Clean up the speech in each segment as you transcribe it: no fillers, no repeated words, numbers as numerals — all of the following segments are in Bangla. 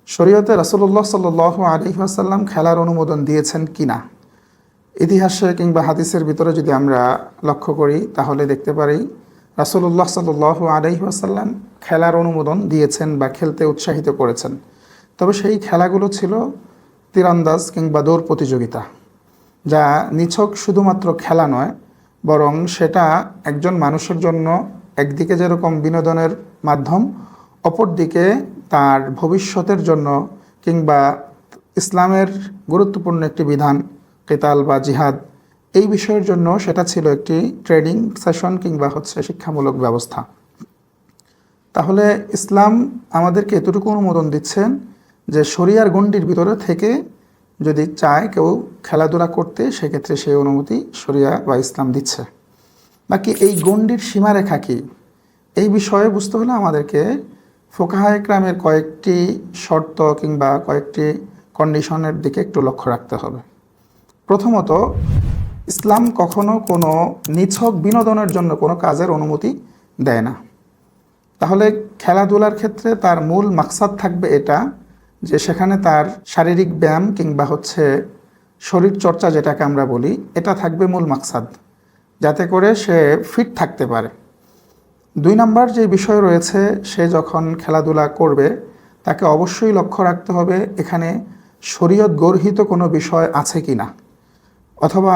শরীয়তে রাসূলুল্লাহ সাল্লাল্লাহু আলাইহি ওয়াসাল্লাম খেলার অনুমোদন দিয়েছেন কিনা, ইতিহাসে কিংবা হাদিসের ভিতরে যদি আমরা লক্ষ্য করি তাহলে দেখতে পারি রাসূলুল্লাহ সাল্লাল্লাহু আলাইহি ওয়াসাল্লাম খেলার অনুমোদন দিয়েছেন বা খেলতে উৎসাহিত করেছেন। তবে সেই খেলাগুলো ছিল তীরন্দাজ কিংবা দৌড় প্রতিযোগিতা, যা নিছক শুধুমাত্র খেলা নয়, বরং সেটা একজন মানুষের জন্য একদিকে যেরকম বিনোদনের মাধ্যম, অপরদিকে তার ভবিষ্যতের জন্য কিংবা ইসলামের গুরুত্বপূর্ণ একটি বিধান কেতাল বা জিহাদ, এই বিষয়ের জন্য সেটা ছিল একটি ট্রেনিং সেশন কিংবা শিক্ষামূলক ব্যবস্থা। তাহলে ইসলাম আমাদেরকে এতটুকু অনুমোদন দিচ্ছেন যে শরিয়ার গণ্ডির ভিতরে থেকে যদি চায় কেউ খেলাধুলা করতে, সেক্ষেত্রে সেই অনুমতি শরিয়া বা ইসলাম দিচ্ছে। বাকি এই গণ্ডির সীমারেখা কী, এই বিষয়ে বুঝতে হলে আমাদেরকে ফুকাহায়ে কেরামের কয়েকটি শর্ত কিংবা কয়েকটি কন্ডিশনের দিকে একটু লক্ষ্য রাখতে হবে। প্রথমত, ইসলাম কখনো কোনো নিছক বিনোদনের জন্য কোনো কাজের অনুমতি দেয় না। তাহলে খেলাধুলার ক্ষেত্রে তার মূল মাকসাদ থাকবে এটা যে সেখানে তার শারীরিক ব্যায়াম কিংবা শরীর চর্চা যেটাকে আমরা বলি, এটা থাকবে মূল মাকসাদ, যাতে করে সে ফিট থাকতে পারে। 2 নাম্বার যে বিষয় রয়েছে, সে যখন খেলাধুলা করবে তাকে অবশ্যই লক্ষ্য রাখতে হবে এখানে শরীয়ত গর্হিত কোনো বিষয় আছে কি না, অথবা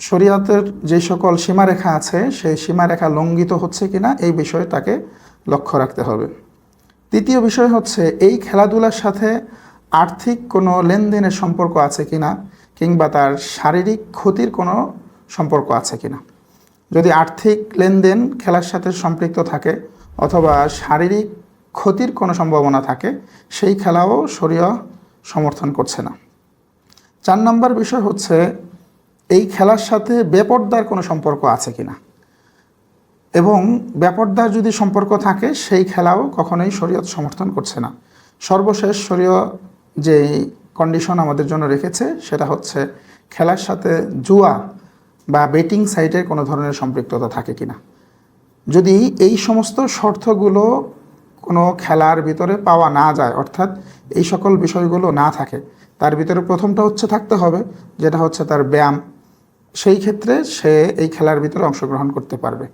শরীয়তের যে সকল সীমারেখা আছে সেই সীমারেখা লঙ্ঘিত হচ্ছে কিনা, এই বিষয়ে তাকে লক্ষ্য রাখতে হবে। তৃতীয় বিষয় হচ্ছে এই খেলাধুলার সাথে আর্থিক কোনো লেনদেনের সম্পর্ক আছে কিনা, কিংবা তার শারীরিক ক্ষতির কোনো সম্পর্ক আছে কিনা। যদি আর্থিক লেনদেন খেলার সাথে সম্পৃক্ত থাকে অথবা শারীরিক ক্ষতির কোনো সম্ভাবনা থাকে, সেই খেলাও শরীয়ত সমর্থন করছে না। 4 নম্বর বিষয় হচ্ছে এই খেলার সাথে বেপরদার কোনো সম্পর্ক আছে কিনা, এবং বেপরদার যদি সম্পর্ক থাকে সেই খেলাও কখনোই শরীয়ত সমর্থন করছে না। সর্বশেষ শরীয়ত যেই কন্ডিশন আমাদের জন্য রেখেছে সেটা হচ্ছে খেলার সাথে জুয়া বা বেটিং সাইটের কোনো ধরনের সম্পৃক্ততা থাকে কিনা। যদি এই সমস্ত শর্তগুলো কোনো খেলার ভিতরে পাওয়া না যায়, অর্থাৎ এই সকল বিষয়গুলো না থাকে, তার ভিতরে প্রথমটা থাকতে হবে যেটা হচ্ছে তার ব্যায়াম, সেই ক্ষেত্রে সে এই খেলার ভিতরে অংশগ্রহণ করতে পারবে।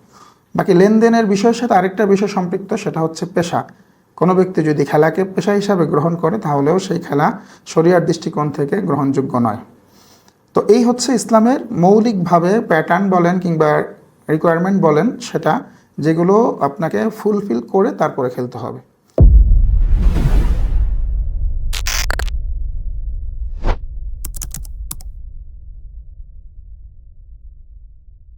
বাকি লেনদেনের বিষয়ের সাথে আরেকটা বিষয় সম্পৃক্ত, সেটা হচ্ছে পেশা। কোনো ব্যক্তি যদি খেলাকে পেশা হিসাবে গ্রহণ করে তাহলেও সেই খেলা শরিয়ার দৃষ্টিকোণ থেকে গ্রহণযোগ্য নয়। তো এই হচ্ছে ইসলামের মৌলিকভাবে প্যাটার্ন বলেন কিংবা রিকোয়ারমেন্ট বলেন, সেটা যেগুলো আপনাকে ফুলফিল করে তারপরে খেলতে হবে।